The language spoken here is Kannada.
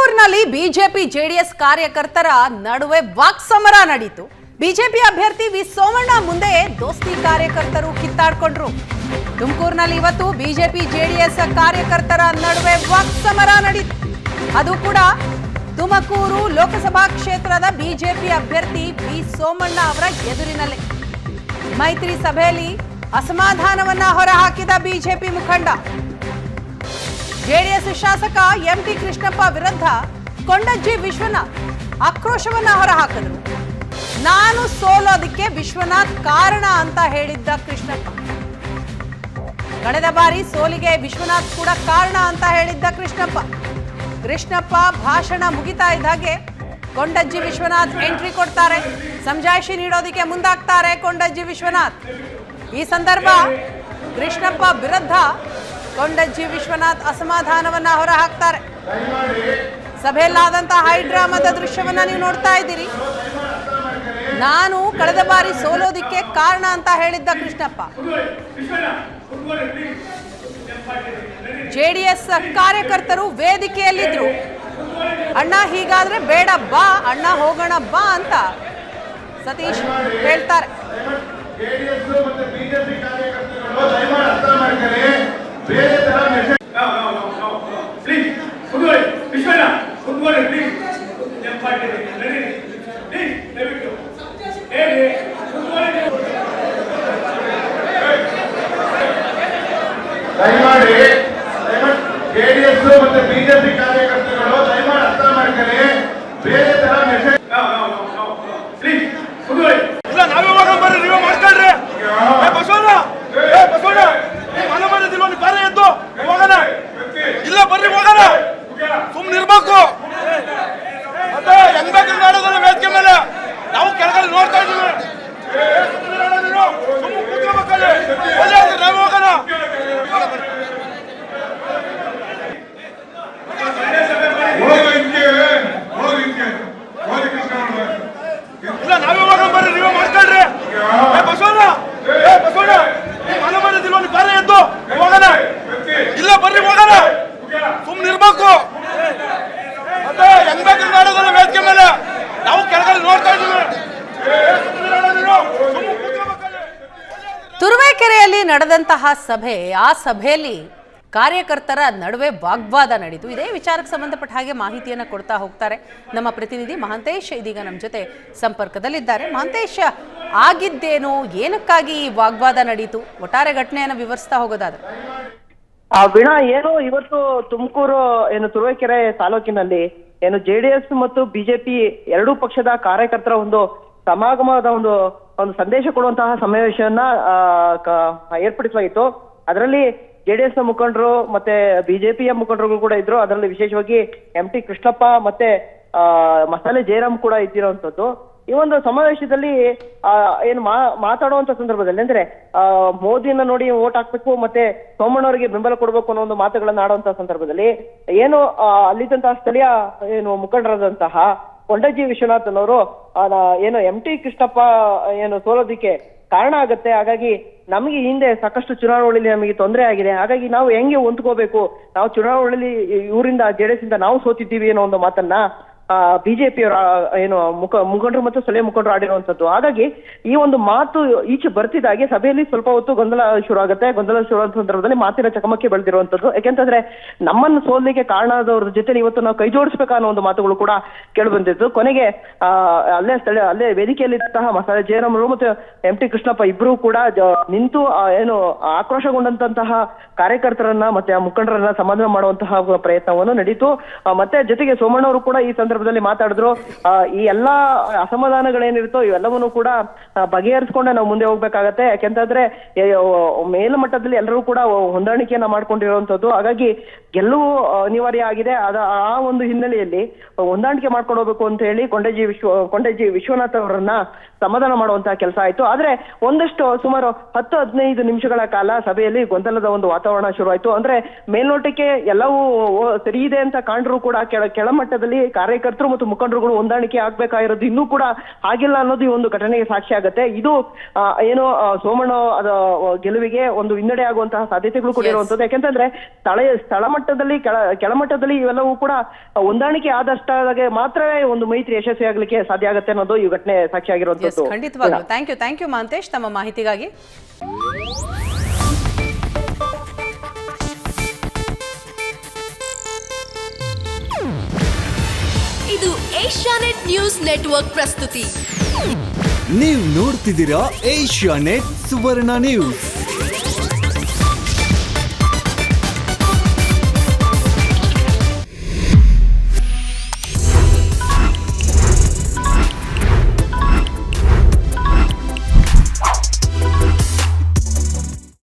ತುಮಕೂರಿನಲ್ಲಿ ಬಿಜೆಪಿ ಜೆಡಿಎಸ್ ಕಾರ್ಯಕರ್ತರ ನಡುವೆ ವಾಕ್ಸಮರ ನಡೆಯಿತು. ಬಿಜೆಪಿ ಅಭ್ಯರ್ಥಿ ವಿ ಸೋಮಣ್ಣ ಮುಂದೆ ದೋಸ್ತಿ ಕಾರ್ಯಕರ್ತರು ಕಿತ್ತಾಡ್ಕೊಂಡ್ರು. ತುಮಕೂರಿನಲ್ಲಿ ಇವತ್ತು ಬಿಜೆಪಿ ಜೆಡಿಎಸ್ ಕಾರ್ಯಕರ್ತರ ನಡುವೆ ವಾಕ್ಸಮರ ನಡೆಯಿತು. ಅದು ಕೂಡ ತುಮಕೂರು ಲೋಕಸಭಾ ಕ್ಷೇತ್ರದ ಬಿಜೆಪಿ ಅಭ್ಯರ್ಥಿ ವಿ ಸೋಮಣ್ಣ ಅವರ ಎದುರಿನಲ್ಲಿ. ಮೈತ್ರಿ ಸಭೆಯಲ್ಲಿ ಅಸಮಾಧಾನವನ್ನ ಹೊರಹಾಕಿದ ಬಿಜೆಪಿ ಮುಖಂಡ ಜೆಡಿಎಸ್ ಶಾಸಕ ಎಂಟಿ ಕೃಷ್ಣಪ್ಪ ವಿರುದ್ಧ ಕೊಂಡಜ್ಜಿ ವಿಶ್ವನಾಥ್ ಆಕ್ರೋಶವನ್ನ ಹೊರಹಾಕಿದ್ರು. ನಾನು ಸೋಲೋದಕ್ಕೆ ವಿಶ್ವನಾಥ್ ಕಾರಣ ಅಂತ ಹೇಳಿದ್ದ ಕೃಷ್ಣಪ್ಪ. ಕಳೆದ ಬಾರಿ ಸೋಲಿಗೆ ವಿಶ್ವನಾಥ್ ಕೂಡ ಕಾರಣ ಅಂತ ಹೇಳಿದ್ದ ಕೃಷ್ಣಪ್ಪ ಭಾಷಣ ಮುಗಿತಾ ಇದ್ದ ಹಾಗೆ ಕೊಂಡಜ್ಜಿ ವಿಶ್ವನಾಥ್ ಎಂಟ್ರಿ ಕೊಡ್ತಾರೆ. ಸಮಜಾಯಿಷಿ ನೀಡೋದಕ್ಕೆ ಮುಂದಾಗ್ತಾರೆ ಕೊಂಡಜ್ಜಿ ವಿಶ್ವನಾಥ್. ಈ ಸಂದರ್ಭ ಕೃಷ್ಣಪ್ಪ ವಿರುದ್ಧ ಕೊಂಡಜ್ಜಿ ವಿಶ್ವನಾಥ್ ಅಸಮಾಧಾನವನ್ನ ಹೊರಹಾಕ್ತಾರೆ. ಸಭೆಯಲ್ಲಾದಂತಹ ಹೈಡ್ರಾಮದ ದೃಶ್ಯವನ್ನ ನೀವು ನೋಡ್ತಾ ಇದ್ದೀರಿ. ನಾನು ಕಳೆದ ಬಾರಿ ಸೋಲೋದಿಕ್ಕೆ ಕಾರಣ ಅಂತ ಹೇಳಿದ್ದ ಕೃಷ್ಣಪ್ಪ. ಜೆಡಿಎಸ್ ಕಾರ್ಯಕರ್ತರು ವೇದಿಕೆಯಲ್ಲಿದ್ರು. ಅಣ್ಣ ಹೀಗಾದ್ರೆ ಬೇಡ ಬಾ, ಅಣ್ಣ ಹೋಗೋಣ ಬಾ ಅಂತ ಸತೀಶ್ ಹೇಳ್ತಾರೆ. ದಯಮಾಡಿ ಜೆಡಿಎಸ್ ಮತ್ತೆ ಬಿಜೆಪಿ ಕಾರ್ಯಕರ್ತರು ದಯಮಾಡಿ ಅರ್ಥ ಮಾಡ್ಕೊಳ್ಳಿ. ಬೇರೆ ತರ ಮೆಸೇಜ್ ಇಲ್ಲ. ನಾವೇ ಹೋಗೋಣ ಬರ್ರಿ, ನೀವೇ ಮಾಡ್ಕೊಳ್ರಿ. ಬಸವಣ್ಣ ಮನೆ ಮಾಡಿದಿಲ್ವ ನೀವು? ಬಾರಿ ಎದ್ದು ಹೋಗೋಣ. ಇಲ್ಲ ಬರ್ರಿ ಹೋಗೋಣ. ಸುಮ್ಮನೆ ಇರ್ಬೇಕು. ಮತ್ತೆ ಹೆಂಗ್ ಬೇಕು ಮಾಡೋದಲ್ಲ ವೇದಿಕೆ ಮೇಲೆ. ನಾವು ಕೆಳಗಡೆ ನೋಡ್ತಾ ಇದ್ದೀವಿ. ಸುಮ್ಮನೆ ಕೂತ್ಕೋಬೇಕಲ್ಲಿ. ನಾವೇ ಹೋಗೋಣ. ಇಲ್ಲ ನಾವೇ ಹೋಗೋಣ ಬರ್ರಿ, ನೀವೇ ಮಾಡ್ಕೊಳ್ರಿ. ಬಸವಣ್ಣ ಮನೆ ಮಾಡಿದಿಲ್ವ ನೀವು? ಬಾರಿ ಎದ್ದು ಹೋಗೋಣ. ಇಲ್ಲ ಬರ್ರಿ ಹೋಗೋಣ. ಸುಮ್ಮನೆ ಇರ್ಬೇಕು. ಮತ್ತೆ ಹೆಂಗ್ ಬೇಕು ಮಾಡೋದಲ್ಲ ವೇದಿಕೆ ಮೇಲೆ. ನಾವು ಕೆಳಗಡೆ ನೋಡ್ತಾ ಇದ್ದೀವಿ. ತುರುವೇಕೆರೆಯಲ್ಲಿ ನಡೆದಂತಹ ಸಭೆ, ಆ ಸಭೆಯಲ್ಲಿ ಕಾರ್ಯಕರ್ತರ ನಡುವೆ ವಾಗ್ವಾದ ನಡೆಯಿತು. ಇದೇ ವಿಚಾರಕ್ಕೆ ಸಂಬಂಧಪಟ್ಟ ಹಾಗೆ ಮಾಹಿತಿಯನ್ನು ಕೊಡ್ತಾ ಹೋಗ್ತಾರೆ ನಮ್ಮ ಪ್ರತಿನಿಧಿ ಮಹಾಂತೇಶ್. ಇದೀಗ ನಮ್ಮ ಜೊತೆ ಸಂಪರ್ಕದಲ್ಲಿದ್ದಾರೆ. ಮಹಾಂತೇಶ್, ಆಗಿದ್ದೇನು, ಏನಕ್ಕಾಗಿ ಈ ವಾಗ್ವಾದ ನಡೆಯಿತು? ಒಟ್ಟಾರೆ ಘಟನೆಯನ್ನು ವಿವರಿಸ್ತಾ ಹೋಗೋದಾದ್ರೆ. ವೀಣಾ, ಏನು ಇವತ್ತು ತುಮಕೂರು ತುರುವೇಕೆರೆ ತಾಲೂಕಿನಲ್ಲಿ ಜೆಡಿಎಸ್ ಮತ್ತು ಬಿಜೆಪಿ ಎರಡೂ ಪಕ್ಷದ ಕಾರ್ಯಕರ್ತರ ಒಂದು ಸಮಾಗಮದ ಒಂದು ಸಂದೇಶ ಕೊಡುವಂತಹ ಸಮಾವೇಶವನ್ನ ಏರ್ಪಡಿಸಲಾಗಿತ್ತು. ಅದರಲ್ಲಿ ಜೆಡಿಎಸ್ ನ ಮುಖಂಡರು ಮತ್ತೆ ಬಿಜೆಪಿಯ ಮುಖಂಡರುಗಳು ಕೂಡ ಇದ್ರು. ಅದರಲ್ಲಿ ವಿಶೇಷವಾಗಿ ಎಂಟಿ ಕೃಷ್ಣಪ್ಪ ಮತ್ತೆ ಮಸಾಲೆ ಜಯರಾಮ್ ಕೂಡ ಇದ್ದಿರುವಂತದ್ದು. ಈ ಒಂದು ಸಮಾವೇಶದಲ್ಲಿ ಮಾತಾಡುವಂತ ಸಂದರ್ಭದಲ್ಲಿ ಅಂದ್ರೆ ಮೋದಿಯನ್ನ ನೋಡಿ ಓಟ್ ಹಾಕ್ಬೇಕು ಮತ್ತೆ ಸೋಮಣ್ಣವರಿಗೆ ಬೆಂಬಲ ಕೊಡ್ಬೇಕು ಅನ್ನೋ ಒಂದು ಮಾತುಗಳನ್ನ ಆಡುವಂತಹ ಸಂದರ್ಭದಲ್ಲಿ ಅಲ್ಲಿದ್ದಂತಹ ಸ್ಥಳೀಯ ಮುಖಂಡರಾದಂತಹ ಕೊಂಡಜ್ಜಿ ವಿಶ್ವನಾಥ್ ಅನ್ನೋರು ಎಂಟಿ ಕೃಷ್ಣಪ್ಪ ಸೋಲೋದಿಕ್ಕೆ ಕಾರಣ ಆಗತ್ತೆ. ಹಾಗಾಗಿ ನಮಗೆ ಹಿಂದೆ ಸಾಕಷ್ಟು ಚುನಾವಣೆಯಲ್ಲಿ ನಮಗೆ ತೊಂದರೆ ಆಗಿದೆ. ಹಾಗಾಗಿ ನಾವು ಹೆಂಗೆ ಹೊಂದ್ಕೋಬೇಕು, ನಾವು ಚುನಾವಣೆಯಲ್ಲಿ ಇವರಿಂದ ಜೆಡಿಎಸ್ ಇಂದ ನಾವು ಸೋತಿದ್ದೀವಿ ಅನ್ನೋ ಒಂದು ಮಾತನ್ನ ಬಿಜೆಪಿಯವರ ಮುಖಂಡರು ಮತ್ತು ಸ್ಥಳೀಯ ಮುಖಂಡರು ಆಡಿರುವಂತದ್ದು. ಹಾಗಾಗಿ ಈ ಒಂದು ಮಾತು ಈಚೆ ಬರ್ತಿದ್ದಾಗೆ ಸಭೆಯಲ್ಲಿ ಸ್ವಲ್ಪ ಹೊತ್ತು ಗೊಂದಲ ಶುರು ಆಗುತ್ತೆ. ಗೊಂದಲ ಶುರು ಆದ ಸಂದರ್ಭದಲ್ಲಿ ಮಾತಿನ ಚಕಮಕಿ ಬೆಳೆದಿರುವಂತದ್ದು. ಯಾಕೆಂತಂದ್ರೆ ನಮ್ಮನ್ನು ಸೋಲಿಗೆ ಕಾರಣ ಆದವ್ರ ಜೊತೆ ಇವತ್ತು ನಾವು ಕೈ ಜೋಡಿಸ್ಬೇಕನ್ನೋ ಒಂದು ಮಾತುಗಳು ಕೂಡ ಕೇಳಿ ಬಂದಿತ್ತು. ಕೊನೆಗೆ ಅಲ್ಲೇ ವೇದಿಕೆಯಲ್ಲಿದ್ದಂತಹ ಮಸಾಲೆ ಜಯರಾಮರು ಮತ್ತು ಎಂಟಿ ಕೃಷ್ಣಪ್ಪ ಇಬ್ರು ಕೂಡ ನಿಂತು ಆಕ್ರೋಶಗೊಂಡಂತಹ ಕಾರ್ಯಕರ್ತರನ್ನ ಮತ್ತೆ ಆ ಮುಖಂಡರನ್ನ ಸಮಾಧಾನ ಮಾಡುವಂತಹ ಪ್ರಯತ್ನವನ್ನು ನಡೀತು. ಮತ್ತೆ ಜೊತೆಗೆ ಸೋಮಣ್ಣವರು ಕೂಡ ಈ ಸಂದರ್ಭದಲ್ಲಿ ಮಾತಾಡಿದ್ರು. ಈ ಎಲ್ಲಾ ಅಸಮಾಧಾನಗಳೇನಿರುತ್ತೋ ಇವೆಲ್ಲವನ್ನೂ ಕೂಡ ಬಗೆಹರಿಸ್ಕೊಂಡೆ ನಾವು ಮುಂದೆ ಹೋಗ್ಬೇಕಾಗತ್ತೆ. ಯಾಕೆಂತಂದ್ರೆ ಮೇಲ್ಮಟ್ಟದಲ್ಲಿ ಎಲ್ಲರೂ ಕೂಡ ಹೊಂದಾಣಿಕೆಯನ್ನ ಮಾಡ್ಕೊಂಡಿರುವಂತದ್ದು. ಹಾಗಾಗಿ ಗೆಲುವು ಅನಿವಾರ್ಯ ಆಗಿದೆ. ಆ ಒಂದು ಹಿನ್ನೆಲೆಯಲ್ಲಿ ಹೊಂದಾಣಿಕೆ ಮಾಡ್ಕೊಂಡು ಹೋಗ್ಬೇಕು ಅಂತ ಹೇಳಿ ಕೊಂಡಜ್ಜಿ ವಿಶ್ವನಾಥ್ ಅವರನ್ನ ಸಮಾಧಾನ ಮಾಡುವಂತಹ ಕೆಲಸ ಆಯ್ತು. ಆದ್ರೆ ಒಂದಷ್ಟು ಸುಮಾರು 10-15 ನಿಮಿಷಗಳ ಕಾಲ ಸಭೆಯಲ್ಲಿ ಗೊಂದಲದ ಒಂದು ವಾತಾವರಣ ಶುರುವಾಯ್ತು. ಅಂದ್ರೆ ಮೇಲ್ನೋಟಕ್ಕೆ ಎಲ್ಲವೂ ಸರಿ ಇದೆ ಅಂತ ಕಾಣ್ರು ಕೂಡ ಕೆಳಮಟ್ಟದಲ್ಲಿ ಕಾರ್ಯಕರ್ತರು ಮತ್ತು ಮುಖಂಡರುಗಳು ಹೊಂದಾಣಿಕೆ ಆಗ್ಬೇಕಾಗಿರೋದು ಇನ್ನೂ ಕೂಡ ಆಗಿಲ್ಲ ಅನ್ನೋದು ಈ ಒಂದು ಘಟನೆಗೆ ಸಾಕ್ಷಿ ಆಗುತ್ತೆ. ಇದು ಏನು ಸೋಮಣ್ಣ ಗೆಲುವಿಗೆ ಒಂದು ಹಿನ್ನಡೆ ಆಗುವಂತಹ ಸಾಧ್ಯತೆಗಳು ಕೂಡ ಇರುವಂತದ್ದು. ಯಾಕೆಂತಂದ್ರೆ ಸ್ಥಳ ಮಟ್ಟದಲ್ಲಿ ಕೆಳಮಟ್ಟದಲ್ಲಿ ಇವೆಲ್ಲವೂ ಕೂಡ ಹೊಂದಾಣಿಕೆ ಆದಷ್ಟಾಗೆ ಮಾತ್ರವೇ ಒಂದು ಮೈತ್ರಿ ಯಶಸ್ವಿ ಆಗ್ಲಿಕ್ಕೆ ಸಾಧ್ಯ ಆಗುತ್ತೆ ಅನ್ನೋದು ಈ ಘಟನೆ ಸಾಕ್ಷಿ ಆಗಿರುವಂತದ್ದು. ಖಂಡಿತವಾಗ್ಲೂ ಥ್ಯಾಂಕ್ ಯು ಮಹಂತೇಶ್ ತಮ್ಮ ಮಾಹಿತಿಗಾಗಿ. ಇದು ಏಷ್ಯಾನೆಟ್ ನ್ಯೂಸ್ ನೆಟ್ವರ್ಕ್ ಪ್ರಸ್ತುತಿ. ನೀವು ನೋಡ್ತಿದ್ದೀರಾ ಏಷ್ಯಾನೆಟ್ ಸುವರ್ಣ ನ್ಯೂಸ್.